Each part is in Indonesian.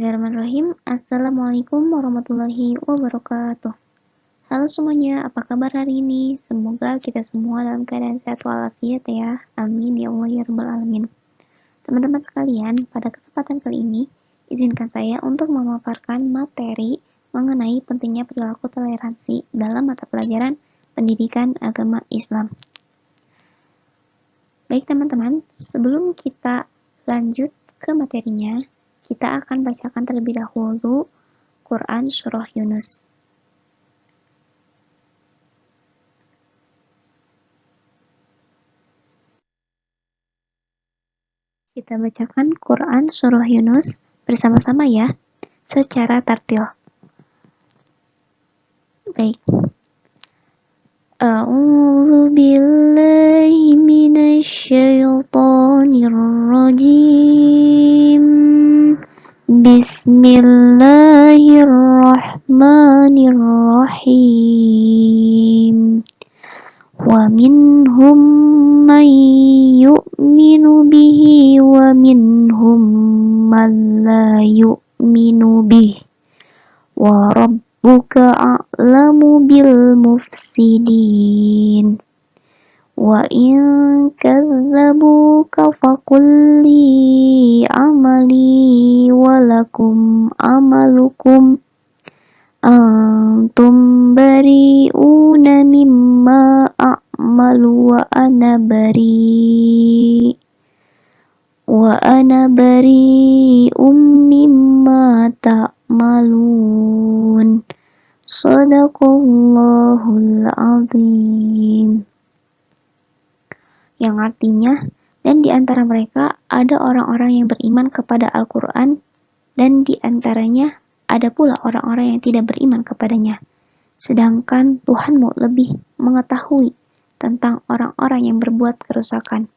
Bismillahirrahmanirrahim. Assalamualaikum warahmatullahi wabarakatuh. Halo semuanya, apa kabar hari ini? Semoga kita semua dalam keadaan sehat walafiat ya. Amin ya Allah ya rabbal alamin. Teman-teman sekalian, pada kesempatan kali ini, izinkan saya untuk memaparkan materi mengenai pentingnya perilaku toleransi dalam mata pelajaran pendidikan agama Islam. Baik teman-teman, sebelum kita lanjut ke materinya, kita akan bacakan terlebih dahulu Quran Surah Yunus. Kita bacakan Quran Surah Yunus bersama-sama ya, secara tartil. Baik. A'udzu billahi minasy syaithanir rajim. Bismillahirrahmanirrahim. Wa minhum man yu'minu bihi wa minhum man la yu'minu bihi. Wa rabbuka a'lamu bil mufsidin. Wa in kadzabuka faqul li amali wa lakum amalukum antum bari'una mimma a'malu wa ana bari'um mimma ta'malun. Shadaqallahul azim. Yang artinya, dan di antara mereka ada orang-orang yang beriman kepada Al-Quran, dan di antaranya ada pula orang-orang yang tidak beriman kepadanya. Sedangkan Tuhanmu lebih mengetahui tentang orang-orang yang berbuat kerusakan.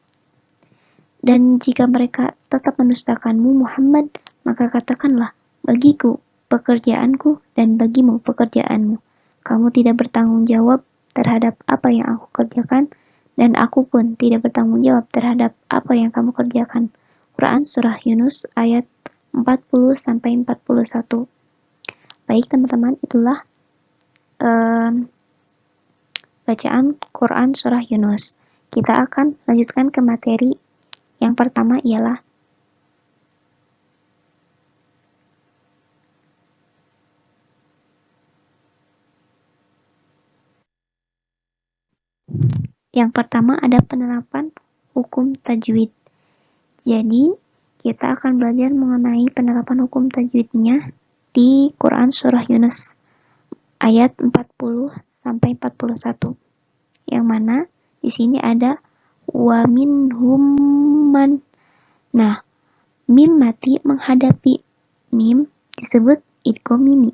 Dan jika mereka tetap mendustakanmu Muhammad, maka katakanlah, bagiku pekerjaanku dan bagimu pekerjaanmu. Kamu tidak bertanggung jawab terhadap apa yang aku kerjakan, dan aku pun tidak bertanggung jawab terhadap apa yang kamu kerjakan. Quran Surah Yunus ayat 40-41. Baik teman-teman, itulah bacaan Quran Surah Yunus. Kita akan lanjutkan ke materi. Yang pertama ialah ada penerapan hukum tajwid. Jadi, kita akan belajar mengenai penerapan hukum tajwidnya di Quran Surah Yunus ayat 40-41. Yang mana di sini ada wa minhum man. Nah, mim mati menghadapi mim disebut idgham mimi.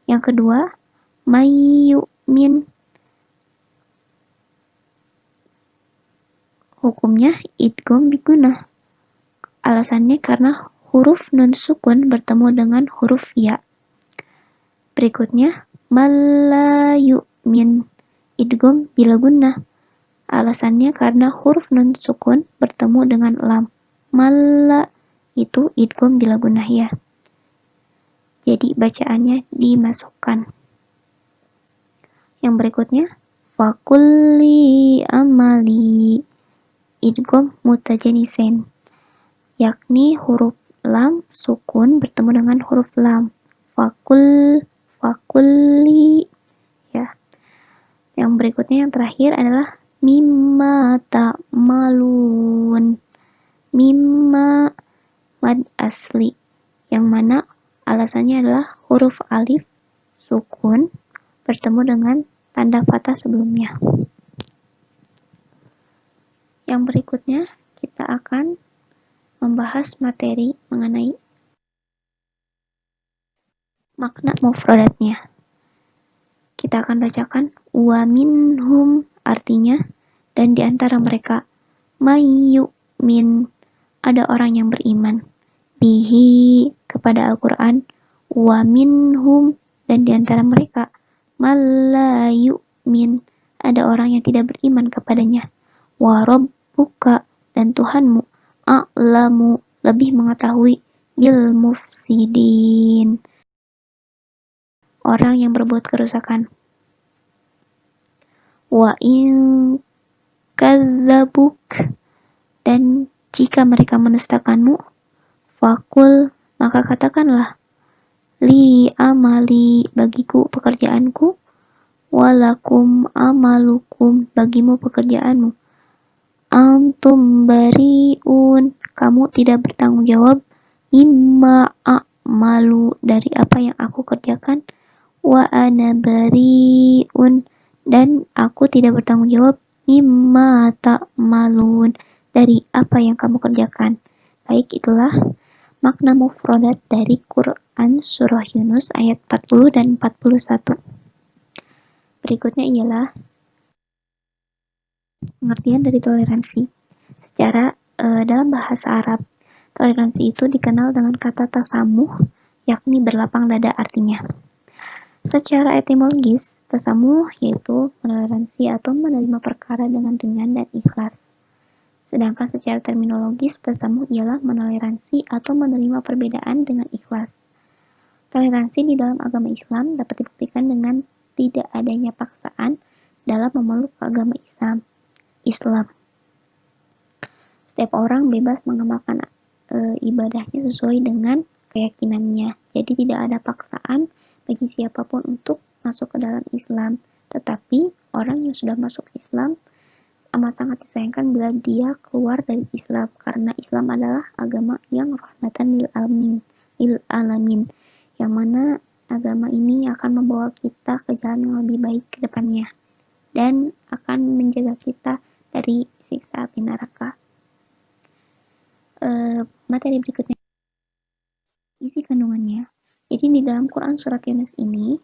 Yang kedua, mayyumin. Hukumnya idgham bigunah. Alasannya karena huruf nun sukun bertemu dengan huruf ya. Berikutnya, malla yu'min. Idgham bila gunnah. Alasannya karena huruf nun sukun bertemu dengan lam. Malla itu idgham bila gunnah ya. Jadi bacaannya dimasukkan. Yang berikutnya, fakulli amali. Idgham mutajanisen, yakni huruf lam sukun bertemu dengan huruf lam. Fakulli ya. Yang berikutnya yang terakhir adalah mimma ta'malun. Mimma mad asli, yang mana alasannya adalah huruf alif sukun bertemu dengan tanda fathah sebelumnya. Yang berikutnya kita akan membahas materi mengenai makna mufradatnya. Kita akan bacakan wa minhum, artinya dan di antara mereka, mayyumin, ada orang yang beriman, bihi, kepada Al-Quran, wa minhum, dan di antara mereka, malla yu'min, ada orang yang tidak beriman kepadanya, wa rabbuka, dan Tuhanmu, a'lamu, lebih mengetahui, bil mufsidin, orang yang berbuat kerusakan. Wa in kadzabuk, dan jika mereka mendustakanmu, fakul, maka katakanlah, li amali, bagiku pekerjaanku, walakum amalukum, bagimu pekerjaanmu. Antum bariun, kamu tidak bertanggung jawab, mimma a'malu, dari apa yang aku kerjakan, wa ana bariun, dan aku tidak bertanggung jawab, mimma ta'malun, dari apa yang kamu kerjakan. Baik, itulah makna mufradat dari Quran Surah Yunus ayat 40 dan 41. Berikutnya ialah pengertian dari toleransi. Secara dalam bahasa Arab, toleransi itu dikenal dengan kata tasamuh, yakni berlapang dada artinya. Secara etimologis, tasamuh yaitu toleransi atau menerima perkara dengan ringan dan ikhlas. Sedangkan secara terminologis, tasamuh ialah menoleransi atau menerima perbedaan dengan ikhlas. Toleransi di dalam agama Islam dapat dibuktikan dengan tidak adanya paksaan dalam memeluk agama Islam. Setiap orang bebas mengamalkan ibadahnya sesuai dengan keyakinannya. Jadi tidak ada paksaan bagi siapapun untuk masuk ke dalam Islam. Tetapi orang yang sudah masuk Islam amat sangat disayangkan bila dia keluar dari Islam, karena Islam adalah agama yang rahmatan lil alamin, yang mana agama ini akan membawa kita ke jalan yang lebih baik ke depannya dan akan menjaga kita dari siksa api neraka. Materi berikutnya, isi kandungannya. Jadi di dalam Quran Surat Yunus ini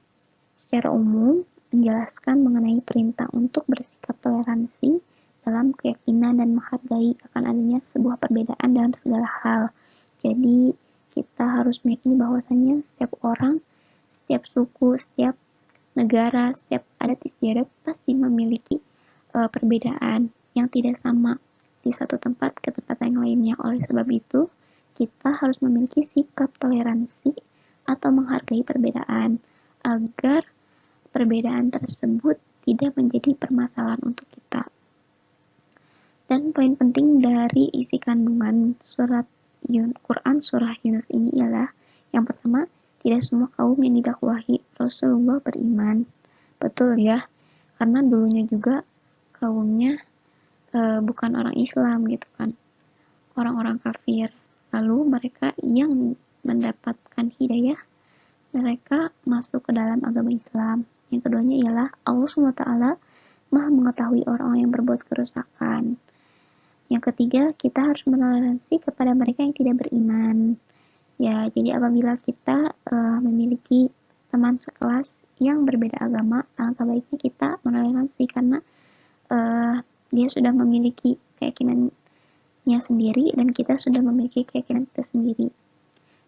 secara umum menjelaskan mengenai perintah untuk bersikap toleransi dalam keyakinan dan menghargai akan adanya sebuah perbedaan dalam segala hal. Jadi kita harus meyakini bahwasanya setiap orang, setiap suku, setiap negara, setiap adat istiadat pasti memiliki perbedaan yang tidak sama di satu tempat ke tempat yang lainnya. Oleh sebab itu, kita harus memiliki sikap toleransi atau menghargai perbedaan agar perbedaan tersebut tidak menjadi permasalahan untuk kita. Dan poin penting dari isi kandungan surat Quran Surah Yunus ini ialah yang pertama, tidak semua kaum yang didakwahi Rasulullah beriman. Betul ya, karena dulunya juga kaumnya bukan orang Islam gitu kan, orang-orang kafir. Lalu mereka yang mendapatkan hidayah, mereka masuk ke dalam agama Islam. Yang keduanya ialah Allah SWT Maha mengetahui orang-orang yang berbuat kerusakan. Yang ketiga, kita harus menoleransi kepada mereka yang tidak beriman. Ya, jadi apabila kita memiliki teman sekelas yang berbeda agama, alangkah baiknya kita menoleransi karena dia sudah memiliki keyakinannya sendiri dan kita sudah memiliki keyakinan kita sendiri.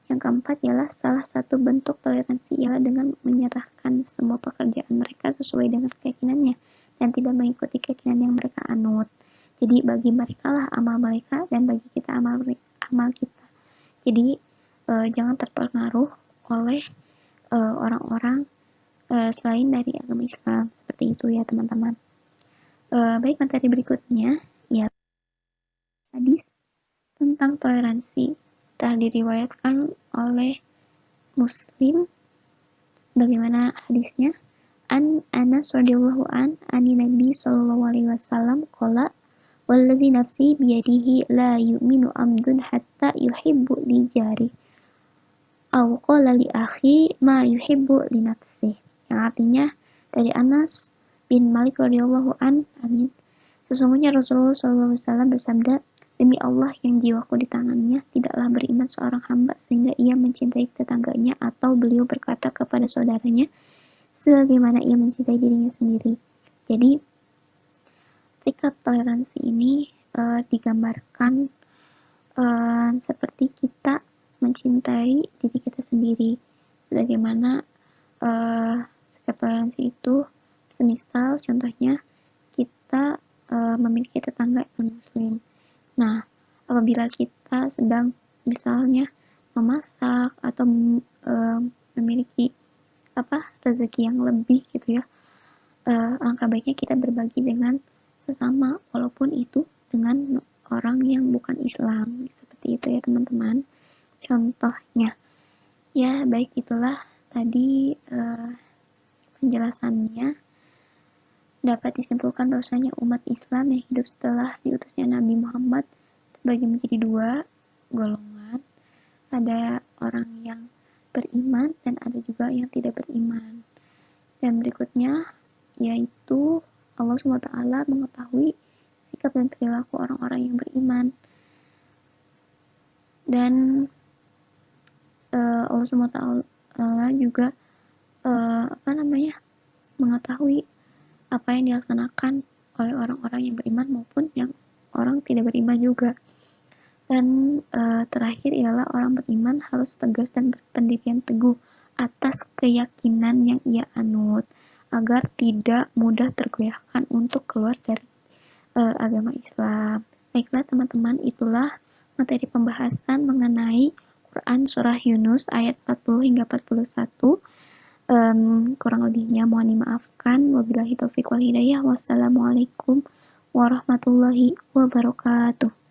Yang keempat ialah salah satu bentuk toleransi ialah dengan menyerahkan semua pekerjaan mereka sesuai dengan keyakinannya dan tidak mengikuti keyakinan yang mereka anut. Jadi bagi mereka lah amal mereka dan bagi kita amal kita. Jadi jangan terpengaruh oleh orang-orang selain dari agama Islam. Seperti itu ya teman-teman. Baik, materi berikutnya ya hadis tentang toleransi telah diriwayatkan oleh Muslim. Bagaimana hadisnya? An Anas radhiyallahu ani Nabi sallallahu alaihi wasallam qala wallazi nafsi biyadihi la yu'minu amdun hatta yuhibbu li jari aw qala li akhi ma yuhibbu li nafsi. Yang artinya dari Anas bin Malik radhiyallahu amin, sesungguhnya Rasulullah SAW bersabda, demi Allah yang jiwaku di tangannya, tidaklah beriman seorang hamba sehingga ia mencintai tetangganya atau beliau berkata kepada saudaranya sebagaimana ia mencintai dirinya sendiri. Jadi sikap toleransi ini digambarkan seperti kita mencintai diri kita sendiri. Sebagaimana sikap toleransi itu semisal contohnya kita memiliki tetangga yang muslim. Nah, apabila kita sedang misalnya memasak atau memiliki rezeki yang lebih gitu ya, langkah baiknya kita berbagi dengan sesama walaupun itu dengan orang yang bukan Islam, seperti itu ya teman-teman contohnya. Ya baik, itulah tadi penjelasannya. Dapat disimpulkan bahwasanya umat Islam yang hidup setelah diutusnya Nabi Muhammad terbagi menjadi dua golongan. Ada orang yang beriman dan ada juga yang tidak beriman. Dan berikutnya yaitu Allah SWT mengetahui sikap dan perilaku orang-orang yang beriman. Dan Allah SWT juga mengetahui apa yang dilaksanakan oleh orang-orang yang beriman maupun yang orang tidak beriman juga. Dan terakhir ialah orang beriman harus tegas dan berpendirian teguh atas keyakinan yang ia anut agar tidak mudah tergoyahkan untuk keluar dari agama Islam. Baiklah teman-teman, itulah materi pembahasan mengenai Quran Surah Yunus ayat 40 hingga 41. Kurang lebihnya mohon dimaafkan. Wabillahi taufiq wal hidayah. Wassalamualaikum warahmatullahi wabarakatuh.